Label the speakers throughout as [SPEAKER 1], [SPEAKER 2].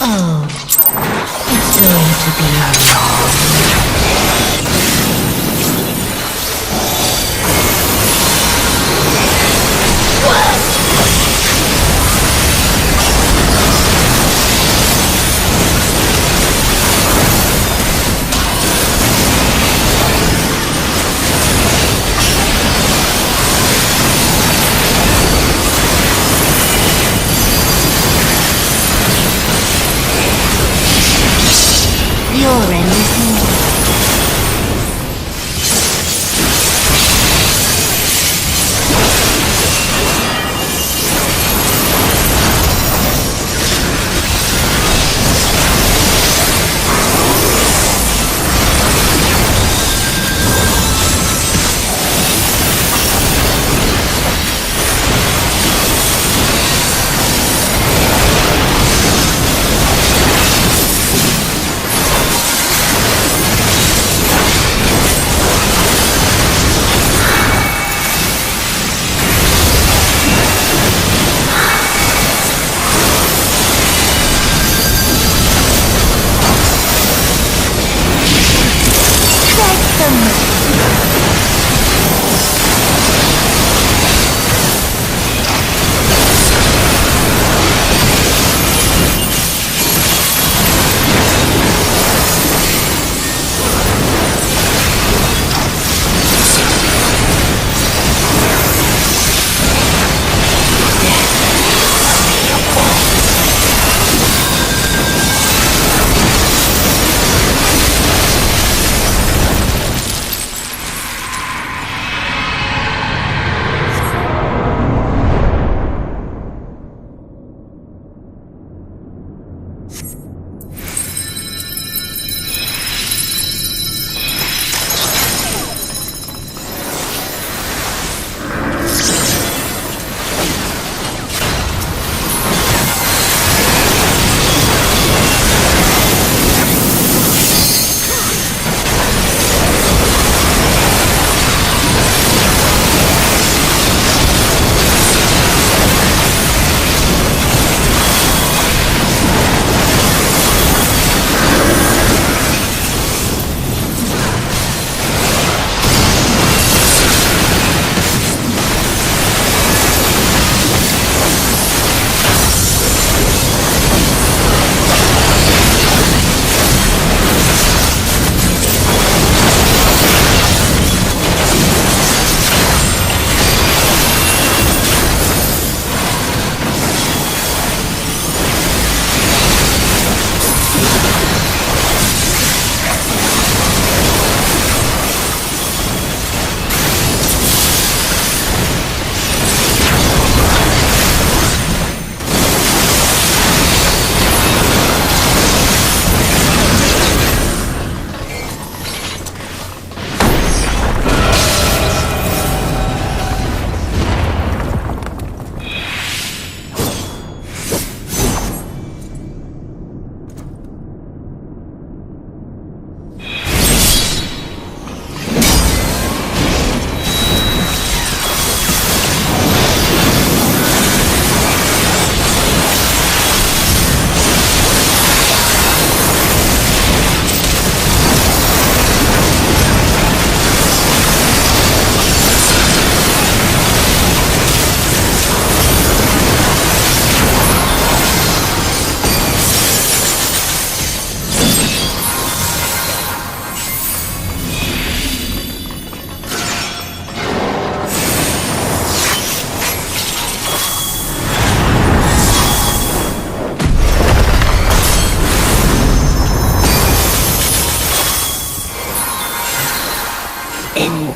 [SPEAKER 1] Oh, it's going to be your end is near.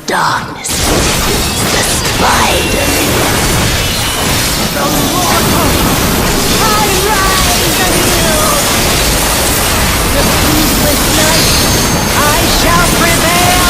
[SPEAKER 1] darkness is the spider. The mortal, I rise anew. The sleepless night, I shall prevail.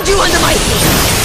[SPEAKER 1] hold you under my feet!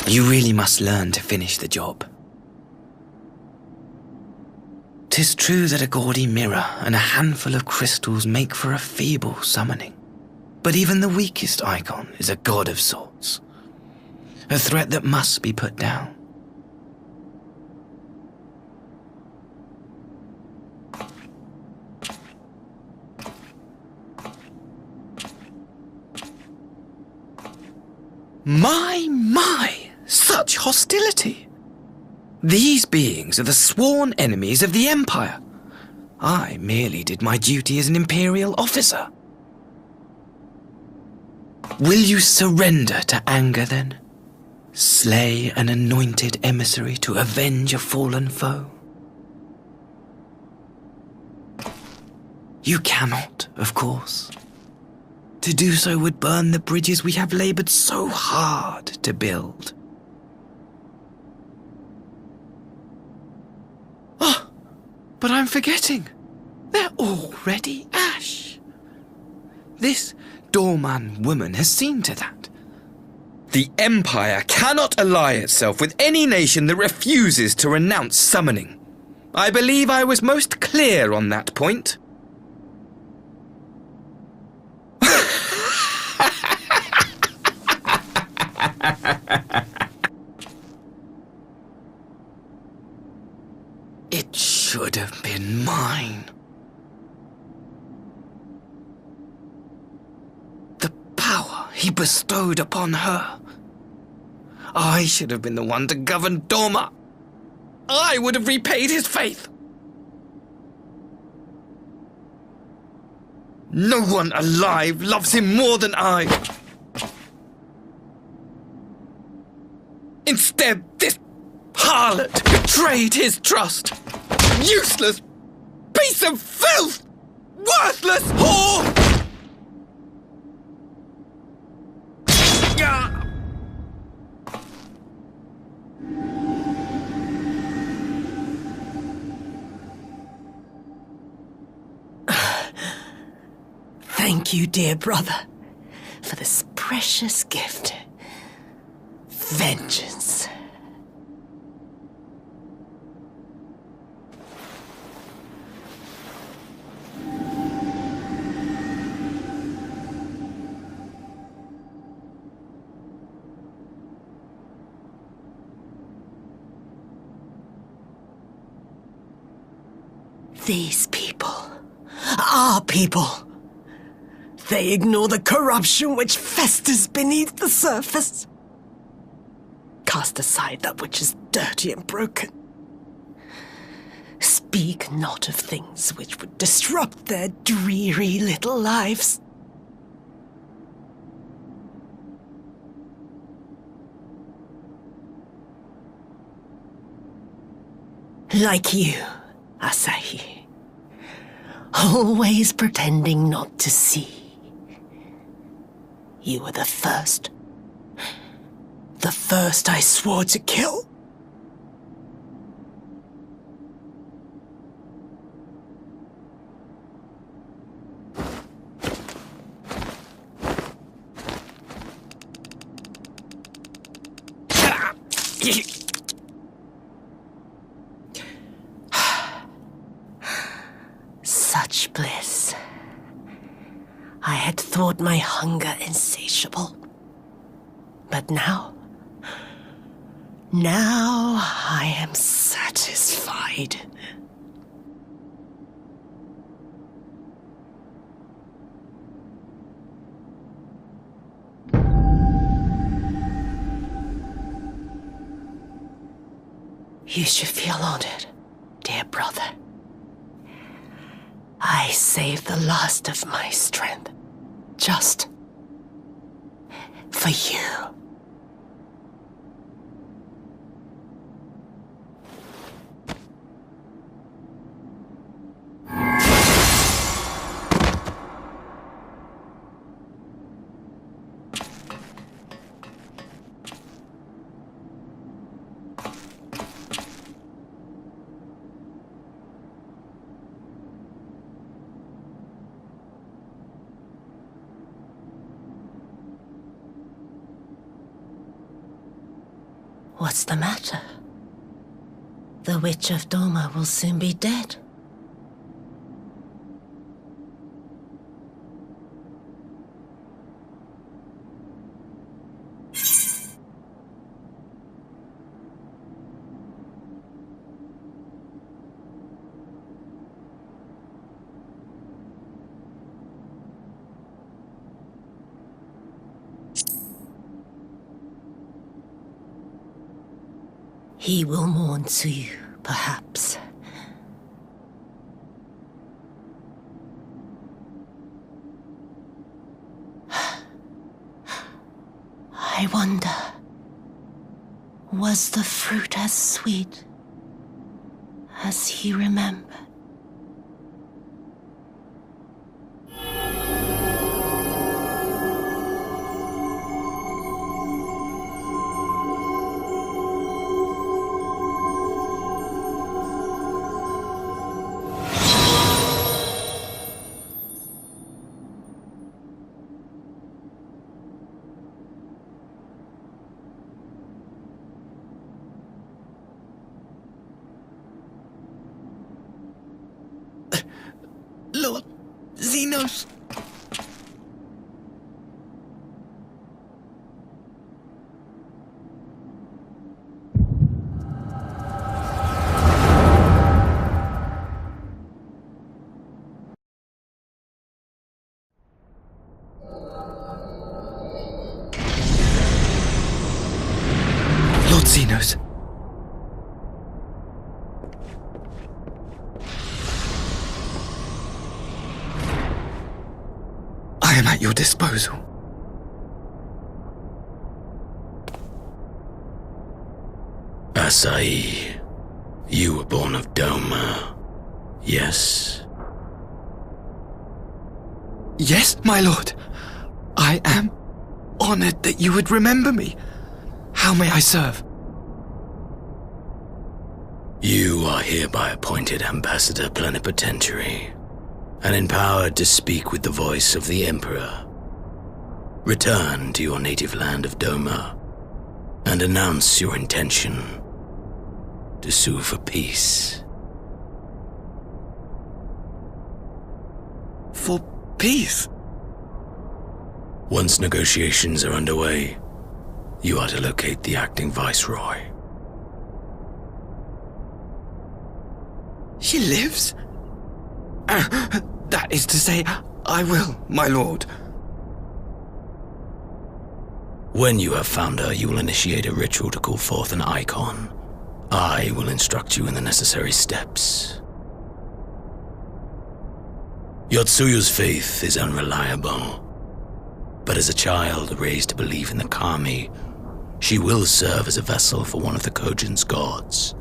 [SPEAKER 2] You really must learn to finish the job. 'Tis true that a gaudy mirror and a handful of crystals make for a feeble summoning. But even the weakest icon is a god of sorts. A threat that must be put down. My! Such hostility! These beings are the sworn enemies of the Empire. I merely did my duty as an Imperial officer. Will you surrender to anger, then? Slay an anointed emissary to avenge a fallen foe? You cannot, of course. To do so would burn the bridges we have labored so hard to build. Oh, but I'm forgetting. They're already ash. This doorman woman has seen to that. The Empire cannot ally itself with any nation that refuses to renounce summoning. I believe I was most clear on that point. It should have been mine. The power he bestowed upon her. I should have been the one to govern Doma. I would have repaid his faith. No one alive loves him more than I. Instead, this harlot betrayed his trust. Useless piece of filth! Worthless whore!
[SPEAKER 1] Thank you, dear brother, for this precious gift. Vengeance. These people, our people, they ignore the corruption which festers beneath the surface. Cast aside that which is dirty and broken. Speak not of things which would disrupt their dreary little lives. Like you, Asahi. Always pretending not to see. You were the first. The first I swore to kill. Such bliss. I had thought my hunger insatiable. But now I am satisfied. You should feel honored, dear brother. I saved the last of my strength, just for you. What's the matter? The Witch of Doma will soon be dead. He will mourn too, perhaps. I wonder, was the fruit as sweet as he remembered?
[SPEAKER 2] Lord Xenos. Lord Xenos. I am at your disposal.
[SPEAKER 3] Asahi, you were born of Doma, yes?
[SPEAKER 2] Yes, my lord. I am honored that you would remember me. How may I serve?
[SPEAKER 3] You are hereby appointed Ambassador Plenipotentiary, and empowered to speak with the voice of the Emperor. Return to your native land of Doma, and announce your intention to sue for peace.
[SPEAKER 2] For peace?
[SPEAKER 3] Once negotiations are underway, you are to locate the acting Viceroy.
[SPEAKER 2] She lives? That is to say, I will, my lord.
[SPEAKER 3] When you have found her, you will initiate a ritual to call forth an icon. I will instruct you in the necessary steps. Yotsuyu's faith is unreliable, but as a child raised to believe in the kami, she will serve as a vessel for one of the Kojin's gods.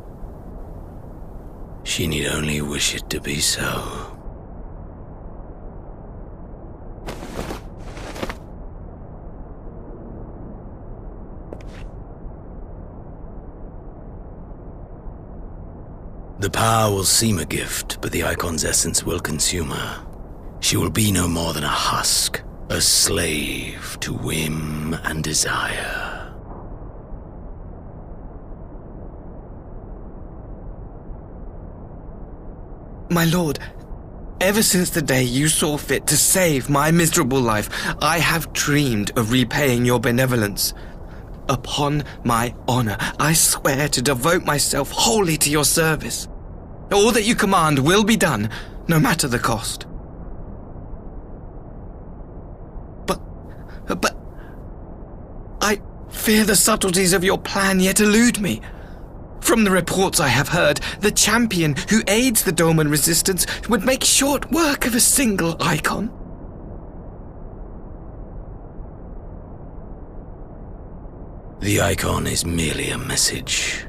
[SPEAKER 3] She need only wish it to be so. The power will seem a gift, but the icon's essence will consume her. She will be no more than a husk, a slave to whim and desire.
[SPEAKER 2] My lord, ever since the day you saw fit to save my miserable life, I have dreamed of repaying your benevolence. Upon my honor, I swear to devote myself wholly to your service. All that you command will be done, no matter the cost. But I fear the subtleties of your plan yet elude me. From the reports I have heard, the champion who aids the Doman resistance would make short work of a single icon.
[SPEAKER 3] The icon is merely a message.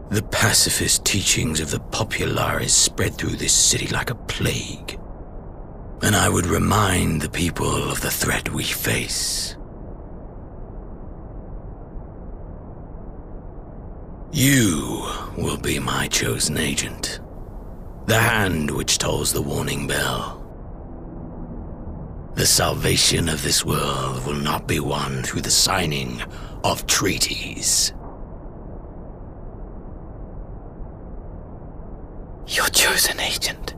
[SPEAKER 3] The pacifist teachings of the populares spread through this city like a plague, and I would remind the people of the threat we face. You will be my chosen agent, the hand which tolls the warning bell. The salvation of this world will not be won through the signing of treaties.
[SPEAKER 2] Your chosen agent.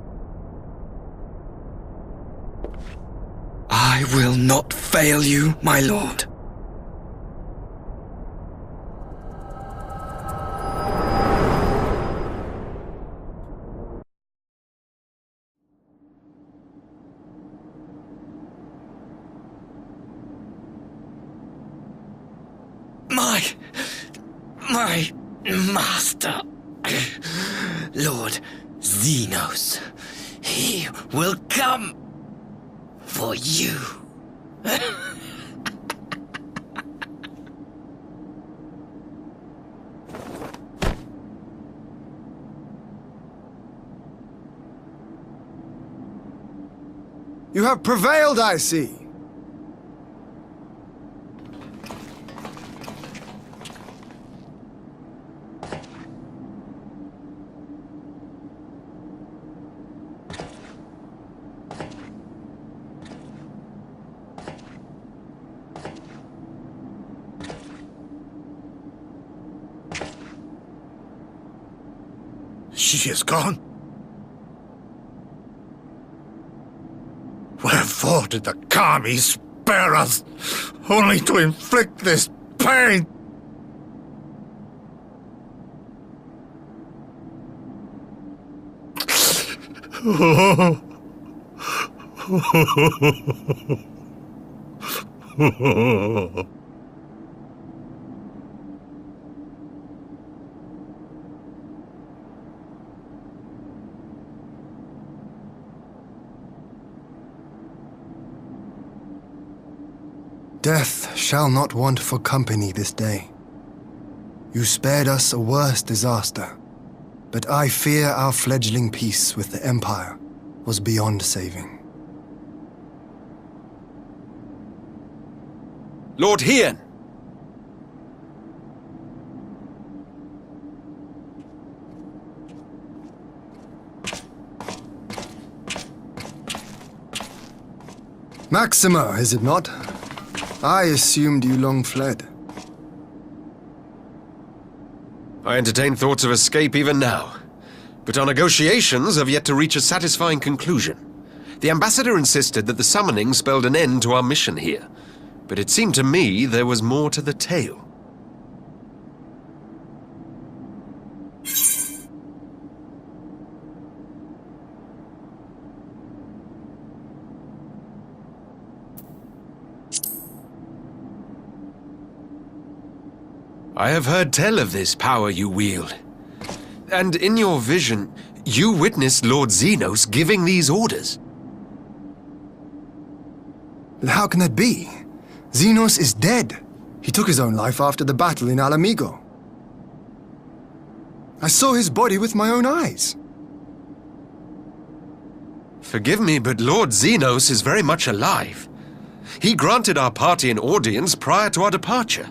[SPEAKER 2] I will not fail you, my lord. My master, Lord Xenos, he will come for you.
[SPEAKER 4] You have prevailed, I see. She is gone? Wherefore did the kami spare us, only to inflict this pain? Death shall not want for company this day. You spared us a worse disaster, but I fear our fledgling peace with the Empire was beyond saving.
[SPEAKER 5] Lord Hien!
[SPEAKER 4] Maxima, is it not? I assumed you long fled.
[SPEAKER 5] I entertain thoughts of escape even now, but our negotiations have yet to reach a satisfying conclusion. The ambassador insisted that the summoning spelled an end to our mission here, but it seemed to me there was more to the tale. I have heard tell of this power you wield. And in your vision, you witnessed Lord Xenos giving these orders.
[SPEAKER 4] How can that be? Xenos is dead. He took his own life after the battle in Alamigo. I saw his body with my own eyes.
[SPEAKER 5] Forgive me, but Lord Xenos is very much alive. He granted our party an audience prior to our departure.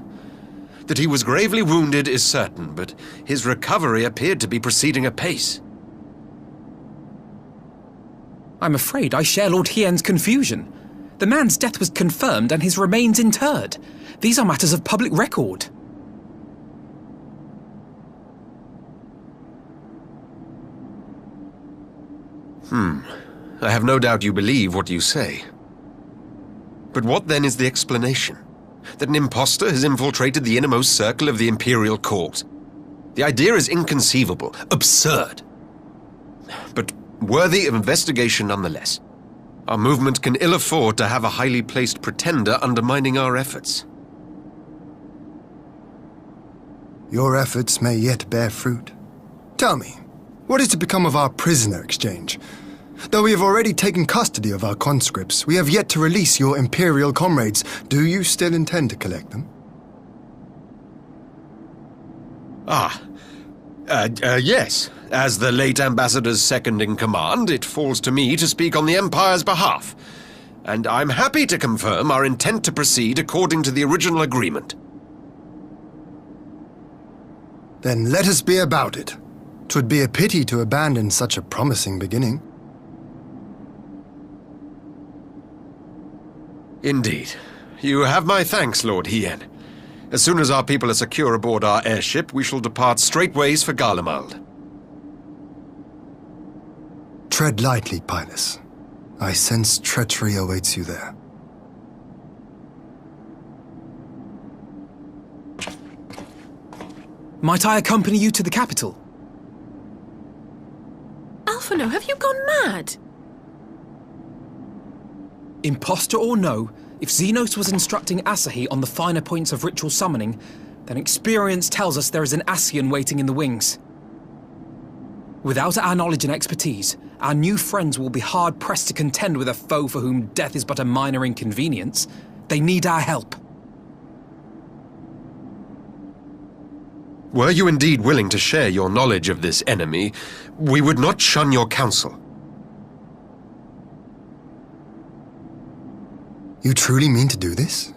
[SPEAKER 5] That he was gravely wounded is certain, but his recovery appeared to be proceeding apace.
[SPEAKER 6] I'm afraid I share Lord Hien's confusion. The man's death was confirmed and his remains interred. These are matters of public record.
[SPEAKER 5] I have no doubt you believe what you say. But what then is the explanation? That an impostor has infiltrated the innermost circle of the Imperial Court? The idea is inconceivable, absurd. But worthy of investigation nonetheless. Our movement can ill afford to have a highly placed pretender undermining our efforts.
[SPEAKER 4] Your efforts may yet bear fruit. Tell me, what is to become of our prisoner exchange? Though we have already taken custody of our conscripts, we have yet to release your Imperial comrades. Do you still intend to collect them?
[SPEAKER 5] Yes. As the late Ambassador's second-in-command, it falls to me to speak on the Empire's behalf. And I'm happy to confirm our intent to proceed according to the original agreement.
[SPEAKER 4] Then let us be about it. 'Twould be a pity to abandon such a promising beginning.
[SPEAKER 5] Indeed. You have my thanks, Lord Hien. As soon as our people are secure aboard our airship, we shall depart straightways for Garlemald.
[SPEAKER 4] Tread lightly, Pilus. I sense treachery awaits you there.
[SPEAKER 6] Might I accompany you to the capital?
[SPEAKER 7] Alphino, have you gone mad?
[SPEAKER 6] Imposter or no, if Xenos was instructing Asahi on the finer points of ritual summoning, then experience tells us there is an Ascian waiting in the wings. Without our knowledge and expertise, our new friends will be hard-pressed to contend with a foe for whom death is but a minor inconvenience. They need our help.
[SPEAKER 5] Were you indeed willing to share your knowledge of this enemy, we would not shun your counsel.
[SPEAKER 4] You truly mean to do this?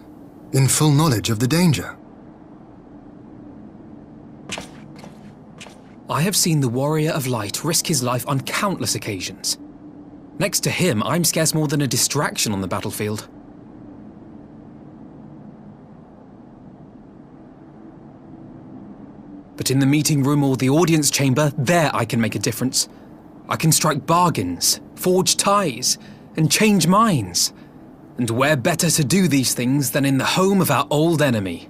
[SPEAKER 4] In full knowledge of the danger?
[SPEAKER 6] I have seen the Warrior of Light risk his life on countless occasions. Next to him, I'm scarce more than a distraction on the battlefield. But in the meeting room or the audience chamber, there I can make a difference. I can strike bargains, forge ties, and change minds. And where better to do these things than in the home of our old enemy?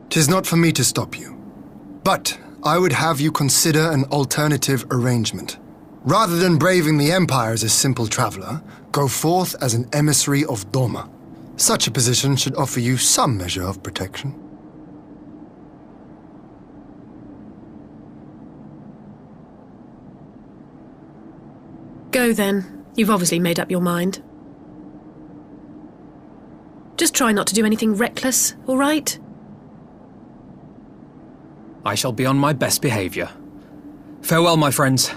[SPEAKER 4] "'Tis not for me to stop you, but I would have you consider an alternative arrangement. Rather than braving the Empire as a simple traveler, go forth as an emissary of Doma. Such a position should offer you some measure of protection."
[SPEAKER 7] Go then. You've obviously made up your mind. Just try not to do anything reckless, all right?
[SPEAKER 6] I shall be on my best behavior. Farewell, my friends.